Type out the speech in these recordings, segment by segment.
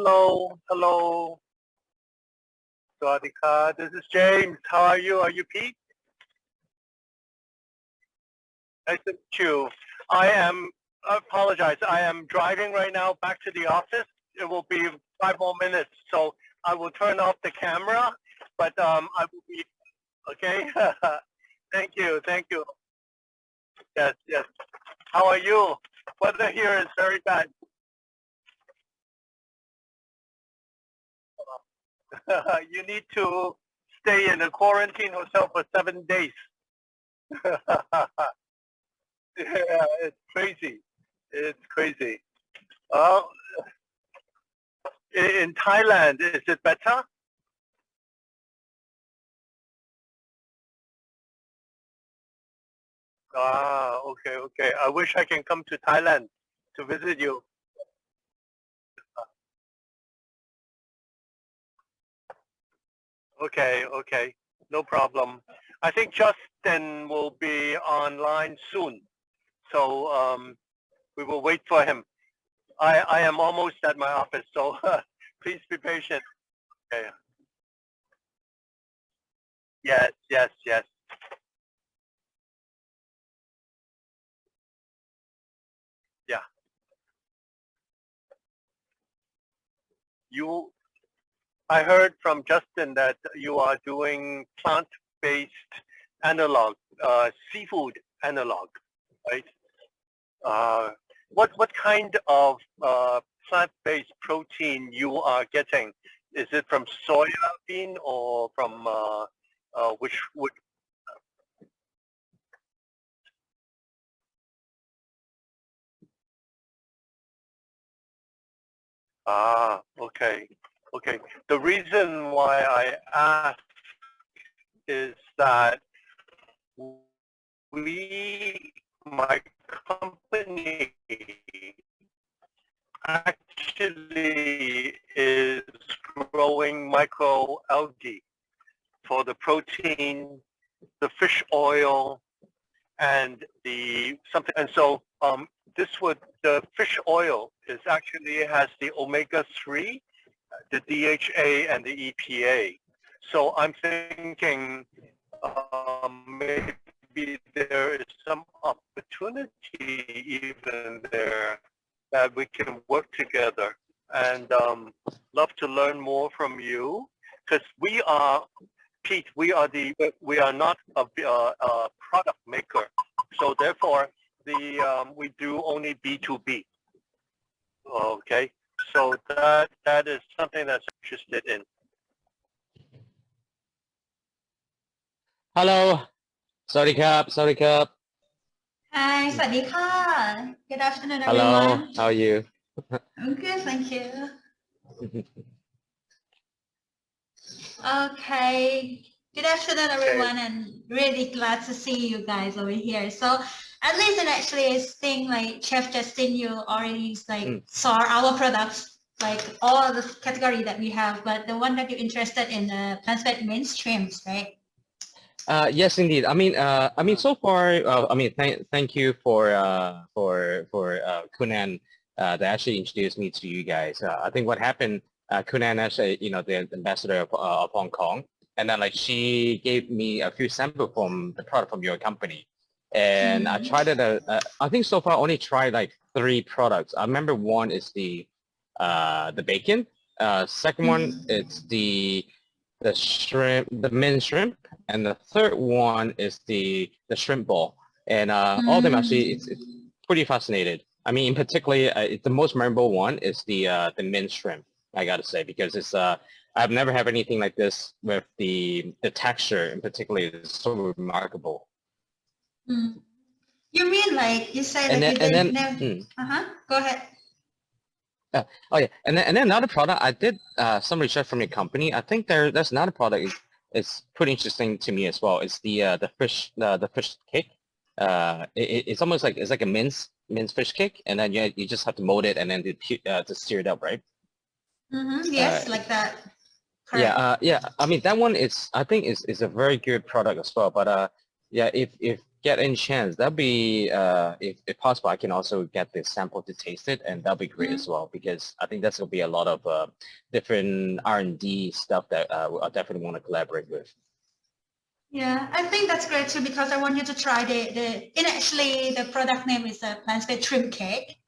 hello, hello. Sawadika, this is James. How are you? Are you Pete? Nice to meet you. I apologize. I am driving right now back to the office. It will be 5 more minutes, so I will turn off the camera, but I will be, okay? Thank you, thank you. Yes, yes. How are you? Weather here is very bad. You need to stay in a quarantine hotel for 7 days. Yeah, it's crazy. It's crazy. Oh, in Thailand, is it better? Ah, okay, okay. I wish I can come to Thailand to visit you. Okay, okay. No problem. I think Justin will be online soon. So we will wait for him. I am almost at my office, so please be patient. Okay. Yes, yes, yes. Yeah. You, I heard from Justin that you are doing plant-based analog, seafood analog, right? Uh, what kind of plant-based protein you are getting? Is it from soya bean or from which? Ah, okay, okay. The reason why I ask is that my company actually is growing microalgae for the protein, the fish oil, and the something. And so the fish oil is actually has the omega-3, the DHA, and the EPA. So I'm thinking maybe there is some opportunity even there that we can work together, and love to learn more from you, because Pete, we are not a product maker, so therefore we do only B2B. Okay, so that is something that's interested in. Hello, sorry cup, sorry cup. Hi, สวัสดีค่ะ Good afternoon, Hello, everyone. how are you? I'm good, thank you. Okay. Good afternoon, everyone, and really glad to see you guys over here. So, at least, and actually, I think like Chef Justin, you already saw our products, like all the category that we have, but the one that you're interested in the plant-based mainstreams, right? Yes, indeed. I mean, so far, thank you for Kunan that actually introduced me to you guys. I think what happened, Kunan actually, the ambassador of Hong Kong, and then like she gave me a few samples from the product from your company, and I tried it. I think so far I only tried like 3 products. I remember one is the bacon. Second one it's the shrimp, the minced shrimp, and the third one is the shrimp ball. And all of them actually, it's pretty fascinated. I mean, in particular, the most memorable one is the minced shrimp. I gotta say, because it's I've never had anything like this with the texture in particular is so remarkable. You mean like you said that you didn't know? Go ahead. Oh yeah, and then another product I did some research from your company. I think there's another product is pretty interesting to me as well. It's the fish cake. It's almost like it's like a minced fish cake, and then you just have to mold it and then to sear it up, right? Yes, like that. Correct. Yeah, yeah. I mean that one is I think is a very good product as well. But yeah, if get any chance, that'd be if possible, I can also get the sample to taste it, and that'll be great as well, because I think that's gonna be a lot of different R&D stuff that I definitely want to collaborate with. Yeah, I think that's great too, because I want you to try and actually the product name is a plant-based shrimp cake.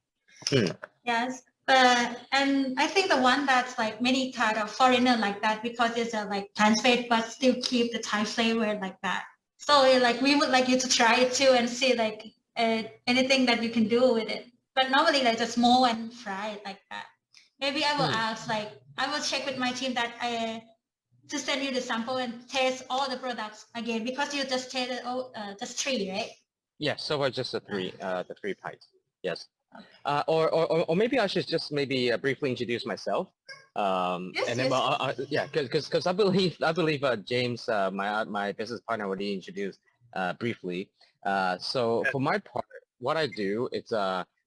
Yes, and I think the one that's like many kind of foreigner like that, because it's a like plant-based but still keep the Thai flavor like that. So like we would like you to try it too and see like anything that you can do with it. But normally like just mold and fry it like that. Maybe I will ask like I will check with my team that to send you the sample and test all the products again, because you just tested just 3, right? Yeah, so far just the three pints. Yes. Or maybe I should just maybe briefly introduce myself. Yes, and then yes. yeah, because I believe James, my business partner, already introduced briefly. So for my part, what I do, it's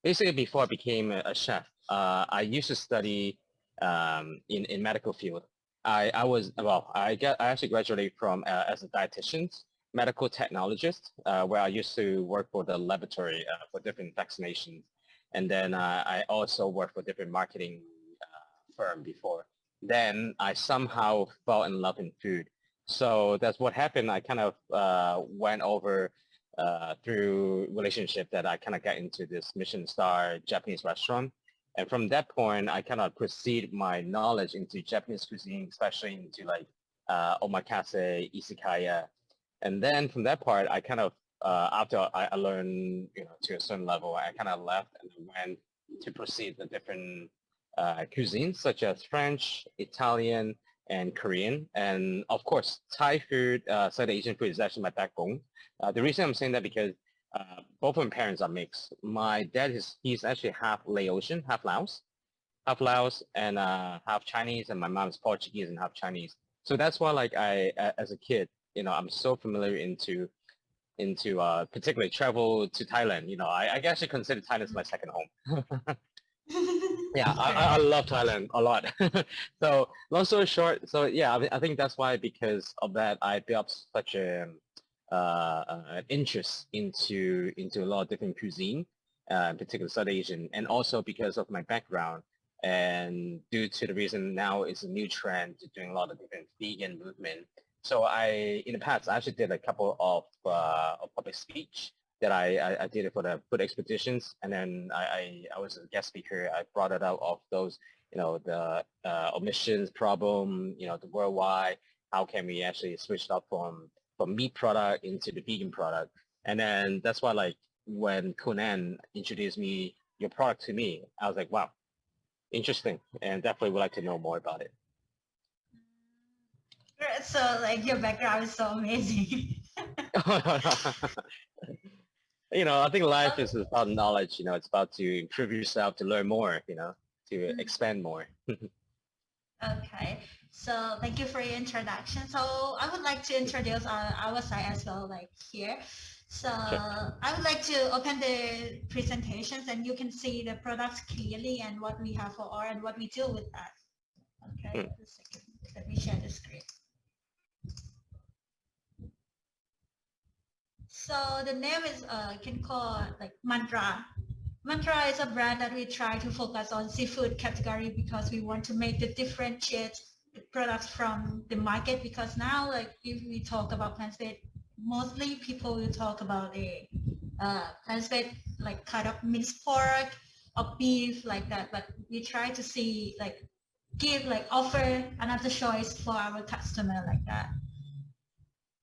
basically before I became a chef, I used to study in medical field. I actually graduated from as a dietitian, medical technologist, where I used to work for the laboratory for different vaccinations. And then I also worked for different marketing firm before. Then I somehow fell in love in food. So that's what happened. I kind of went over through relationship that I kind of got into this Michelin star Japanese restaurant. And from that point, I kind of proceed my knowledge into Japanese cuisine, especially into like omakase, izakaya. And then from that part, I kind of, after I learned, to a certain level, I kind of left and went to proceed the different cuisines such as French, Italian, and Korean. And of course, Thai food, South Asian food is actually my backbone. The reason I'm saying that because both of my parents are mixed. My dad he's actually half Laotian, half Laos, and half Chinese, and my mom is Portuguese and half Chinese. So that's why, like, as a kid, I'm so familiar into particularly travel to Thailand. I actually consider Thailand as my second home. Yeah, I love Thailand a lot. So long story short, so yeah, I think that's why, because of that, I built such an interest into a lot of different cuisine, in particular South Asian, and also because of my background, and due to the reason now it's a new trend to doing a lot of different vegan movement. So in the past, I actually did a couple of public speech that I did it for the food expeditions, and then I was a guest speaker. I brought it out of those, the emissions problem, the worldwide, how can we actually switch up from meat product into the vegan product. And then that's why, like, when Conan introduced your product to me, I was like, wow, interesting, and definitely would like to know more about it. So like your background is so amazing. I think life is about knowledge. It's about to improve yourself, to learn more, to expand more. Okay, so thank you for your introduction. So I would like to introduce our side as well, like here. So Sure. I would like to open the presentations, and you can see the products clearly and what we have for and what we do with that. Okay, just a second. Let me share the screen. So the name is you can call it like Mantra. Mantra is a brand that we try to focus on seafood category, because we want to make the differentiate the products from the market, because now, like, if we talk about plant-based, mostly people will talk about a plant-based, like kind of minced pork or beef like that, but we try to see like offer another choice for our customer like that.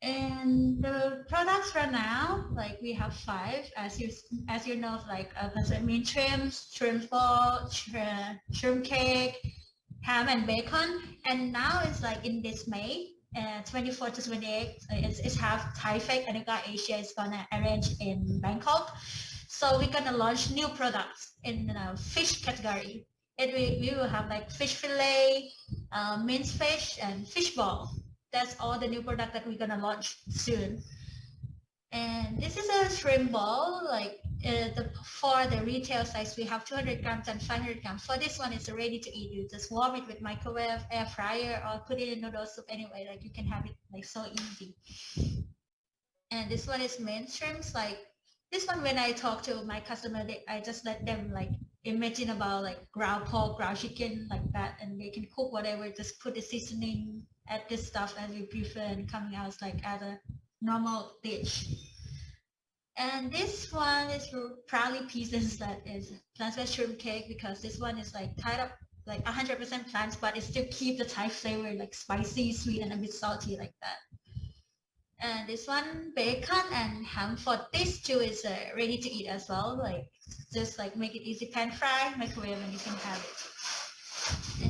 And the products right now, like we have 5, as you know, like meat shrimp ball, shrimp cake, ham and bacon. And now it's like in this May, 24 to 28, it's have Thai Fest, and Asia is gonna arrange in Bangkok. So we're gonna launch new products in the fish category. We will have like fish fillet, minced fish, and fish ball. That's all the new product that we're gonna launch soon. And this is a shrimp ball, like for the retail size, we have 200 grams and 500 grams. For this one, it's ready to eat. You just warm it with microwave, air fryer, or put it in noodle soup anyway. Like you can have it like so easy. And this one is main shrimps. Like this one, when I talk to my customer, I just let them like imagine about like ground pork, ground chicken, like that, and they can cook whatever. Just put the seasoning, add this stuff as you prefer, and coming out like as a normal dish. And this one is proudly pieces that is plant-based shrimp cake, because this one is like tied up like 100% plants, but it still keep the Thai flavor like spicy, sweet, and a bit salty like that. And this one bacon and ham. For this two is ready to eat as well. Like just like make it easy, pan fry, microwave, and you can have it.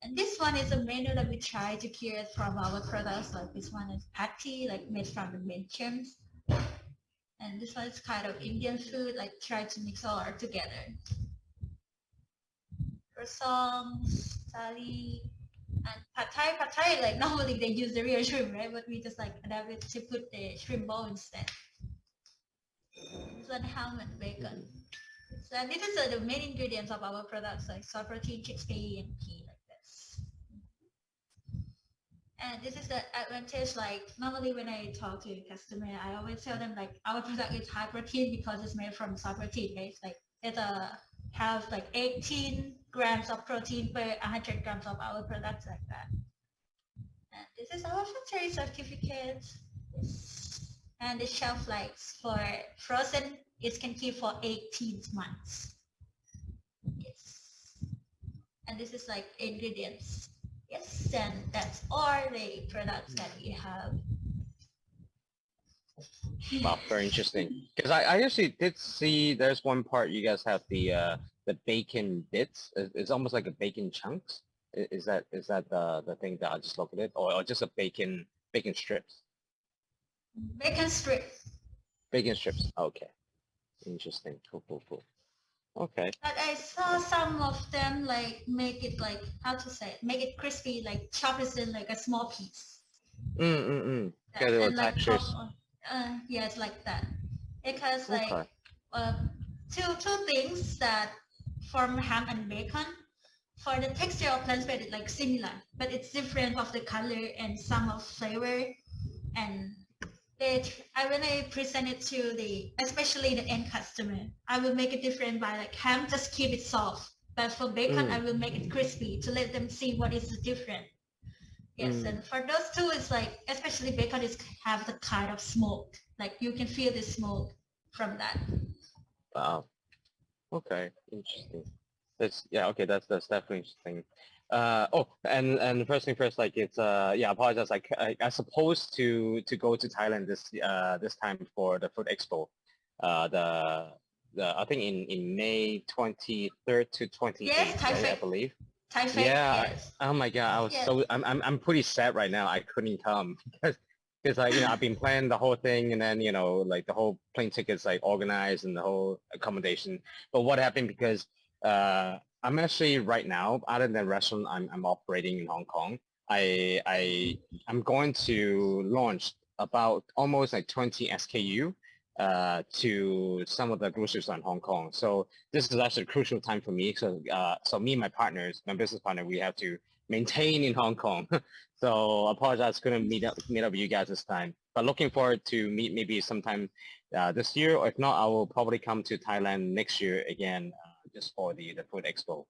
And this one is a menu that we try to create from our products. Like this one is patty, like made from the mint chimps. And this one is kind of Indian food, like try to mix all art together. Croissants, thali, and pad thai, like normally they use the real shrimp, right? But we just like adapt it to put the shrimp bowl instead. This one ham and bacon. So this is the main ingredients of our products, like soy protein, chickpea, and pea, like this. And this is the advantage, like normally when I talk to a customer, I always tell them like our product is high protein because it's made from soy protein, right? Like it have like 18 grams of protein per 100 grams of our products, like that. And this is our factory certificate. And the shelf life for frozen, it can keep for 18 months. Yes. And this is like ingredients. Yes, and that's all the products that we have. Wow, very interesting. Because I actually did see there's one part you guys have the bacon bits. It's almost like a bacon chunks. Is that the thing that I just looked at it, or just a bacon strips? Bacon strips. Bacon strips. Okay, interesting. Cool. Okay. But I saw some of them like make it like, how to say it, make it crispy, like chop it in like a small piece. Yeah, there were And, like, textures. yeah, it's like that. Because like Okay. two things that form ham and bacon. For the texture of plant-based, it's like similar, but it's different of the color and some of flavor. And when I present it to especially the end customer, I will make it different by like ham, just keep it soft. But for bacon, I will make it crispy to let them see what is different. Yes, and for those two, it's like, especially bacon is have the kind of smoke. Like you can feel the smoke from that. Wow. Okay, interesting. Okay, that's definitely interesting. And first thing first, like it's I apologize. Like I supposed to go to Thailand this time for the Food Expo, I think in May 23rd to 28th, Yes, right, I believe. Thai Fest, Yeah. yes. Oh my God, I was I'm pretty sad right now. I couldn't come because like I've been planning the whole thing, and then like the whole plane tickets like organized and the whole accommodation. But what happened, because I'm actually right now, other than restaurant, I'm operating in Hong Kong. I'm going to launch about almost like 20 SKU to some of the grocery stores in Hong Kong. So this is actually a crucial time for me. So me and my business partner, we have to maintain in Hong Kong. So I apologize, couldn't meet up with you guys this time. But looking forward to meet maybe sometime this year, or if not, I will probably come to Thailand next year again, just for the Food Expo.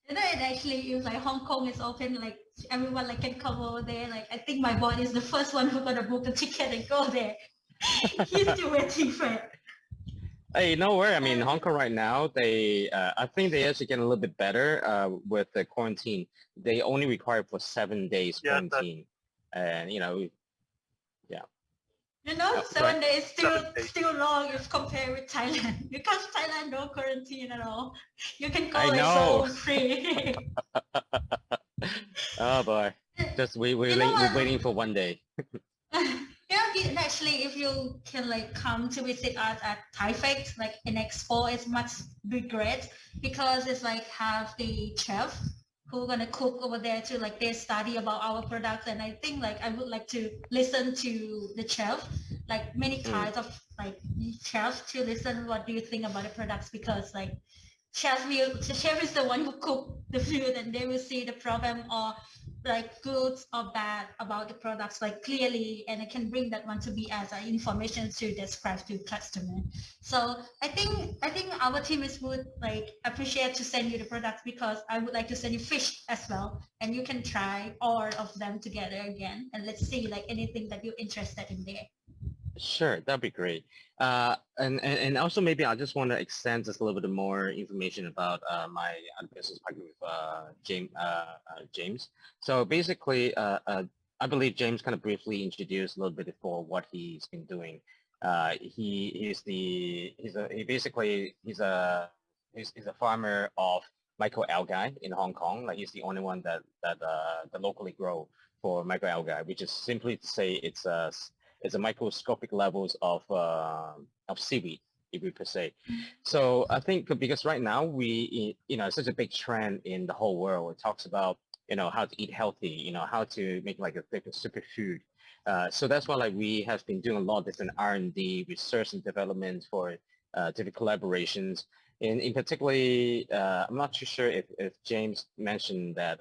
And actually, if like Hong Kong is open, like everyone like can come over there. Like I think my boss is the first one who's gonna book a ticket and go there. He's still waiting for it. Hey, no worry. I mean, Hong Kong right now, I think they actually get a little bit better with the quarantine. They only require for 7 days quarantine, and yeah. 7 days still long if compared with Thailand, because Thailand no quarantine at all. You can go like so free. Oh boy, just we're waiting for 1 day. Actually, if you can like come to visit us at Thai Fest, like an expo, it's much be great, because it's like have the chef who gonna cook over there too. Like they study about our products, and I think like I would like to listen to the chef, like many kinds of like chefs, to listen what do you think about the products, because like the chef is the one who cook the food, and they will see the problem or like good or bad about the products like clearly, and I can bring that one to be as information to describe to customer. So I think our team is would like appreciate to send you the products, because I would like to send you fish as well, and you can try all of them together again, and let's see like anything that you're interested in there. Sure, that'd be great. And also maybe I just want to extend just a little bit more information about my other business partner with James. So basically, I believe James kind of briefly introduced a little bit before what he's been doing. He's a farmer of microalgae in Hong Kong. Like he's the only one that locally grow for microalgae, which is simply to say it's a microscopic levels of seaweed, if we per se. So I think because right now it's such a big trend in the whole world. It talks about, how to eat healthy, how to make like a different superfood. So that's why like we have been doing a lot of different R&D, research and development for different collaborations. In particularly, I'm not too sure if James mentioned that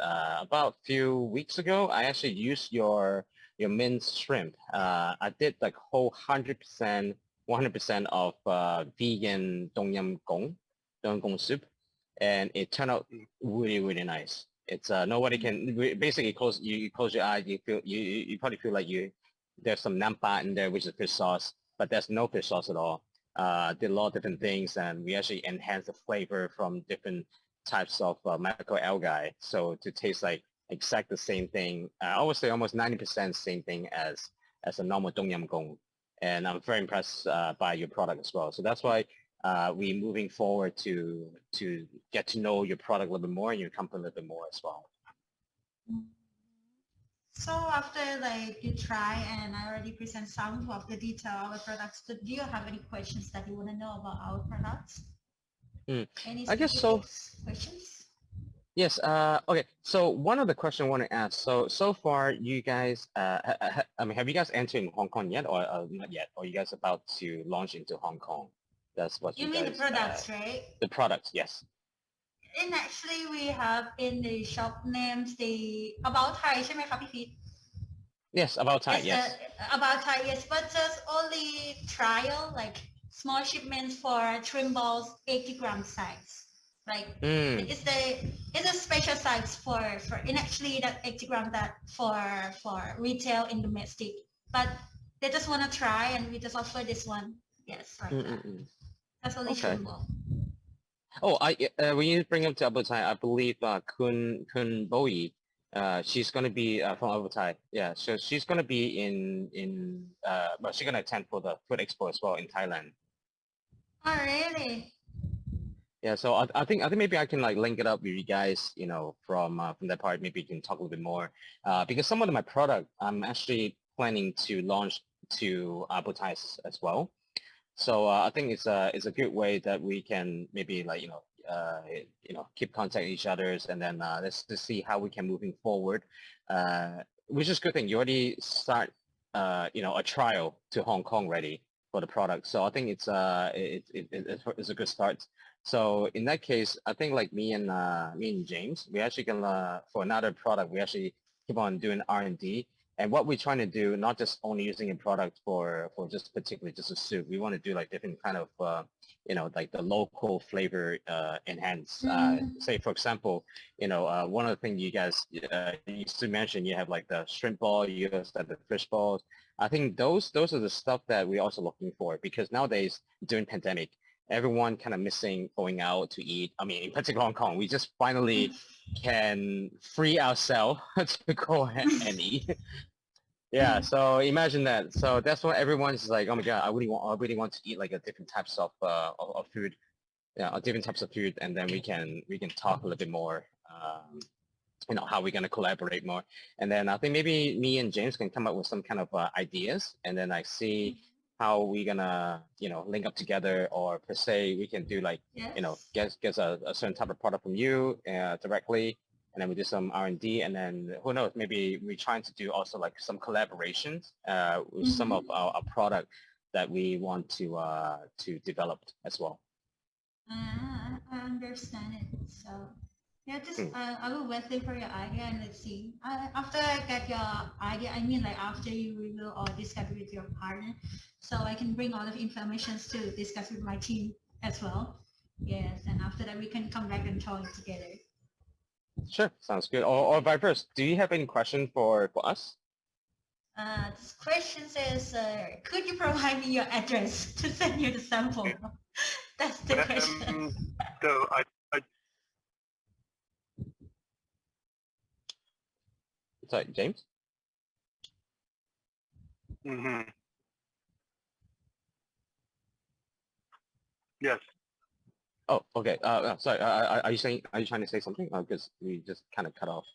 about a few weeks ago, I actually used your minced shrimp. I did like whole 100% of vegan Tom Yum Gong soup, and it turned out really, really nice. It's nobody can basically you close your eyes, you probably feel like there's some nampa in there, which is fish sauce, but there's no fish sauce at all. Did a lot of different things, and we actually enhanced the flavor from different types of microalgae, so to taste like exact the same thing. I would say almost 90% same thing as a normal Tom Yum Gong. And I'm very impressed by your product as well. So that's why we moving forward to get to know your product a little bit more and your company a little bit more as well. So after like you try, and I already present some of the detail of our products, do you have any questions that you want to know about our products? Any I guess so. Questions? Yes. Okay. So one of the questions I want to ask. So far, you guys, have you guys entered in Hong Kong yet, or not yet? Or you guys about to launch into Hong Kong? That's what you you mean guys, the products, right? The products, yes. And actually, we have in the shop names the About Thai, ใช่ไหมคะพี่พีท? Yes, About Thai, yes. About Thai, yes, but just only trial, like small shipments for trim balls, 80-gram size. Like it's a special size for and actually that 80-gram that for retail in domestic, but they just want to try, and we just offer this one. Yes, like that. That's only trim ball. Oh, when you bring up to About Thai, I believe Kun Boyi, she's going to be from About Thai. Yeah, so she's going to be well, she's going to attend for the Food Expo as well in Thailand. Oh, really? Yeah, so I think maybe I can like link it up with you guys, from that part. Maybe you can talk a little bit more, because some of my product I'm actually planning to launch to About Thai as well. So I think it's a good way that we can maybe like keep contact with each others, and then let's see how we can moving forward. Which is a good thing. You already start a trial to Hong Kong ready for the product. So I think it's a good start. So in that case, I think like me and James, we actually gonna for another product, we actually keep on doing R&D. And what we're trying to do, not just only using a product for just particularly just a soup, we want to do like different kind of, like the local flavor enhance. Say, for example, one of the things you guys used to mention, you have like the shrimp ball, you also have the fish balls. I think those are the stuff that we're also looking for, because nowadays during pandemic, everyone kind of missing going out to eat. I mean, in particular Hong Kong, we just finally can free ourselves to go and eat. Yeah, so imagine that. So that's why everyone's like, oh my god, I really want to eat like a different types of food, different types of food, and then we can talk a little bit more, how we're gonna collaborate more, and then I think maybe me and James can come up with some kind of ideas, and then I see how we're gonna link up together, or per se we can do like get a certain type of product from you directly. And then we do some R&D, and then who knows, maybe we're trying to do also like some collaborations with some of our product that we want to develop as well. I understand it. So yeah, just Hmm. I will wait for your idea and let's see. After I get your idea, I mean like after you review or discuss with your partner, so I can bring all of information to discuss with my team as well. Yes, and after that we can come back and talk together. Sure, sounds good. Or vice versa. Do you have any question for us? This question says, could you provide me your address to send you the sample? That's the question. So Sorry, James? mhm. Yes. Oh, okay. Sorry. Are you saying? Are you trying to say something? Because we just kind of cut off.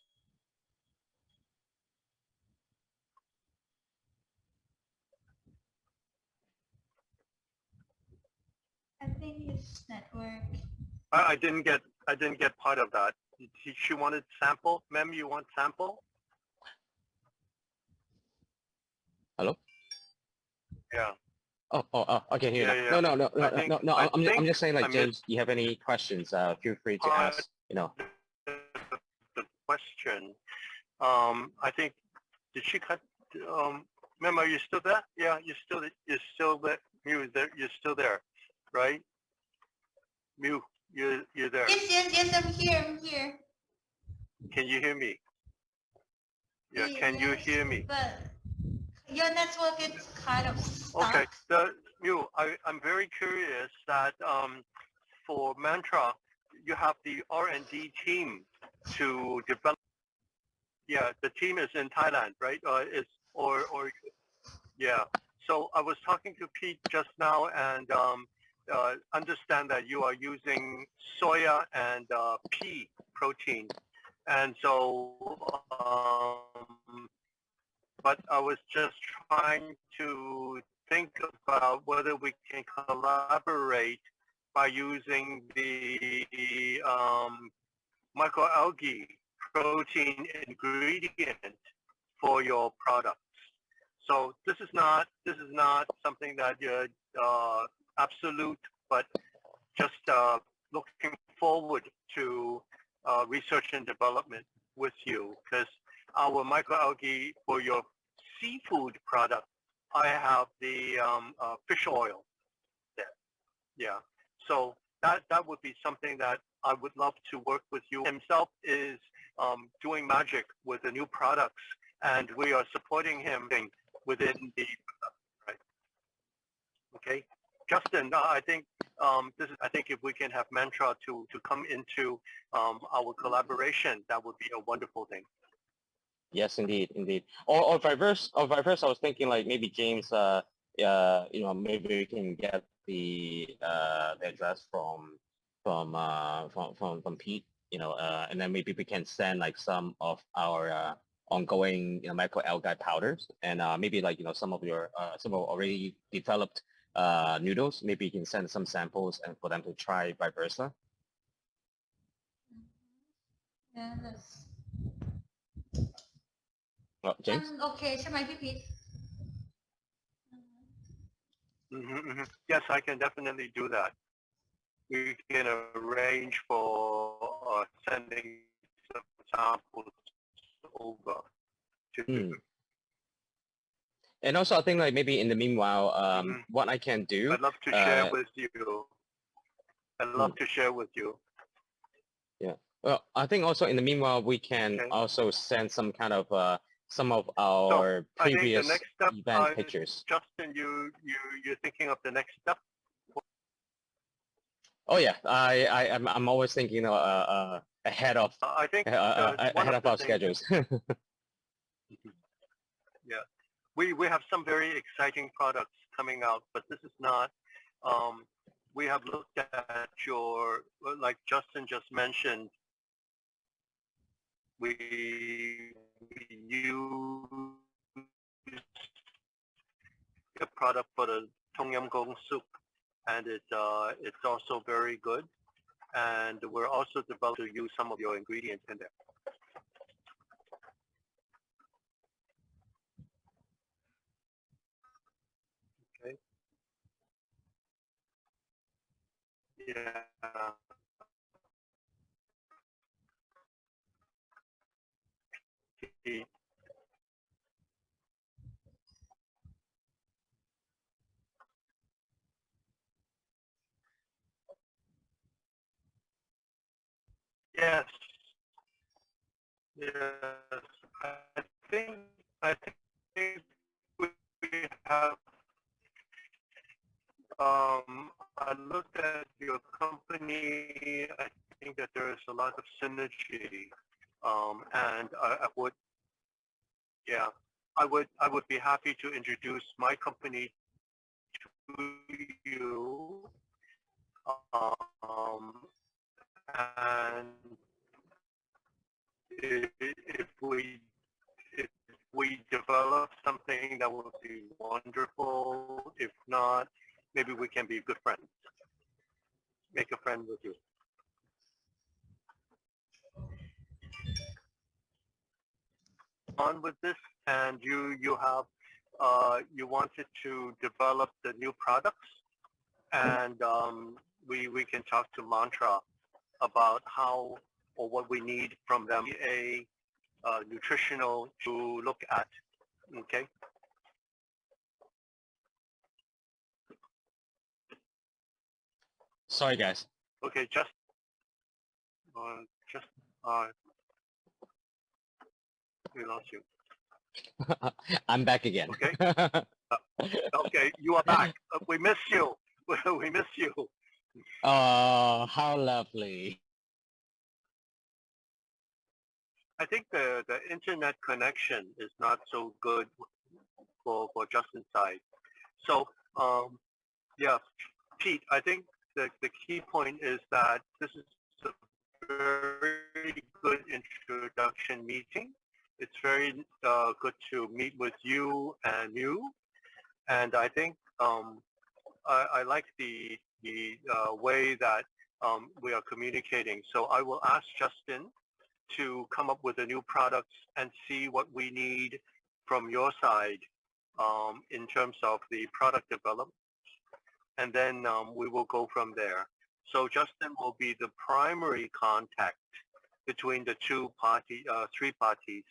I think it's network. I didn't get part of that. She wanted sample. Ma'am, you want sample? Hello? Yeah. Oh, I can hear Yeah, now. yeah. No, no, no, I no, think no, no. I I'm think just saying, I like, missed James, you have any questions? Feel free to part ask. You know. the question. I think did she cut? Ma'am, are you still there? Yeah, you're still there. Mew is there. You're still there, right? Mew, you're there. Yes, I'm here, I'm here. Can you hear me? Yeah, can you Yes, hear me? but your network is kind of Okay. stuck. Mew, I'm very curious that for Mantra, you have the R&D team to develop. Yeah, the team is in Thailand, right? Or yeah. So I was talking to Pete just now and understand that you are using soya and pea protein. And so, but I was just trying to think about whether we can collaborate by using the microalgae protein ingredient for your products. So this is not something that you're absolute, but just looking forward to research and development with you because our microalgae for your seafood product, I have the fish oil there. Yeah. So that would be something that I would love to work with you. Himself is doing magic with the new products, and we are supporting him within the right. Okay, Justin, I think this is. I think if we can have Mantra to come into our collaboration, that would be a wonderful thing. Yes, indeed, indeed. Or vice versa. Or vice versa. I was thinking like maybe James. You know, maybe we can get the address from Pete. You know, and then maybe we can send like some of our ongoing microalgae powders and maybe like some of your some of already developed noodles. Maybe you can send some samples and for them to try vice versa. Yeah, that's... James? Okay, ใช่ไหมพี่พีท Yes, I can definitely do that. We can arrange for sending some samples over to. And also, I think like maybe in the meanwhile, what I can do. I'd love to share with you. I'd love to share with you. Yeah. Well, I think also in the meanwhile, we can also send some kind of some of our previous event pictures. Justin, you're thinking of the next step? Oh yeah, I'm always thinking ahead of I think ahead of our schedules. Yeah, we have some very exciting products coming out, but this is not. We have looked at your, like Justin just mentioned, we use a product for the Tom Yum Goong soup, and it's also very good. And we're also developing to use some of your ingredients in there. Okay. Yeah. He- Yes. Yes. I think I think we have I looked at your company. I think that there is a lot of synergy. And I would, yeah, I would be happy to introduce my company to you. And if we develop something, that would be wonderful. If not, maybe we can be good friends. Make a friend with you. On with this, and you have you wanted to develop the new products, and we can talk to Mantra about how or what we need from them, a nutritional to look at. Okay. Sorry, guys. Okay. Just uh, we lost you. I'm back again. Okay. Okay, you are back. We miss you. We miss you. Oh, how lovely. I think the internet connection is not so good for Justin's side. So yeah, Pete, I think the key point is that this is a very good introduction meeting. It's very good to meet with you and you. And I think I like the way that we are communicating. So I will ask Justin to come up with the new products and see what we need from your side in terms of the product development. And then we will go from there. So Justin will be the primary contact between the three parties.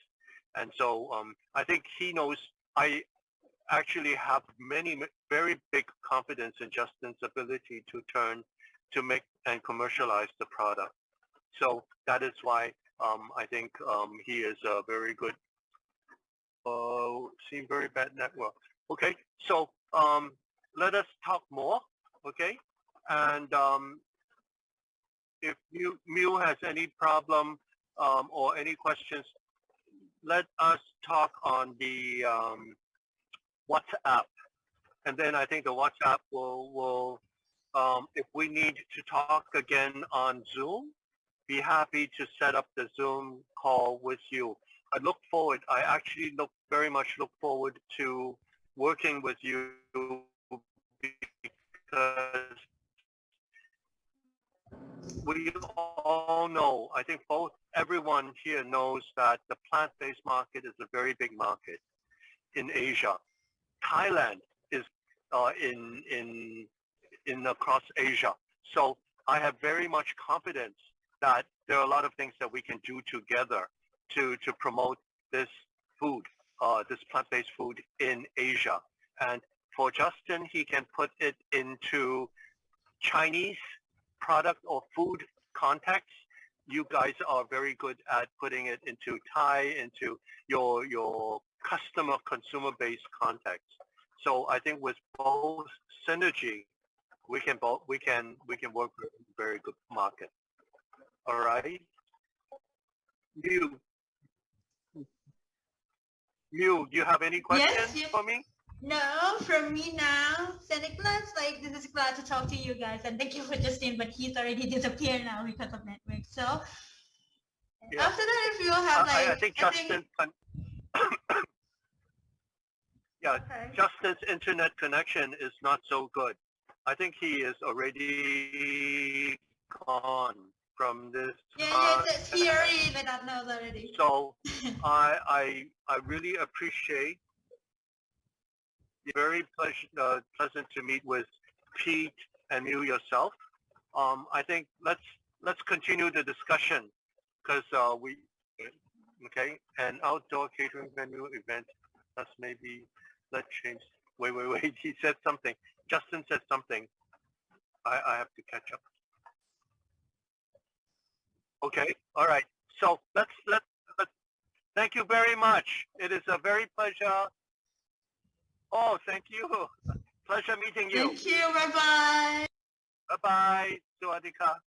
And so I think he knows. I actually have very big confidence in Justin's ability to make and commercialize the product. So that is why I think he is a very good, seem very bad network. Okay, so let us talk more, okay? And if Mew has any problem or any questions, let us talk on the WhatsApp. And then I think the WhatsApp will if we need to talk again on Zoom, be happy to set up the Zoom call with you. I actually very much look forward to working with you because we all know, I think everyone here knows that the plant-based market is a very big market in Asia. Thailand is in across Asia. So I have very much confidence that there are a lot of things that we can do together to promote this food, this plant-based food in Asia. And for Justin, he can put it into Chinese product or food context. You guys are very good at putting it into Thai, into your consumer-based context. So I think with both synergy, we can work with a very good market. All right. Mew, do you have any questions Yes. for me? No, from me now, Nicholas, like this is glad to talk to you guys and thank you for Justin, but he's already disappeared now because of network. So Yeah. after that, if you have like, I think Justin, yeah, okay. Justin's internet connection is not so good. I think he is already gone from this. Yeah, he already let us know already. So I really appreciate. Very pleasant to meet with Pete and you yourself. I think let's continue the discussion because okay, an outdoor catering venue event. Let's change. Wait. He said something. Justin said something. I have to catch up. Okay. All right. So let's thank you very much. It is a very pleasure. Oh, thank you. Pleasure meeting you. Thank you. Bye bye. Bye bye. Sawadee ka.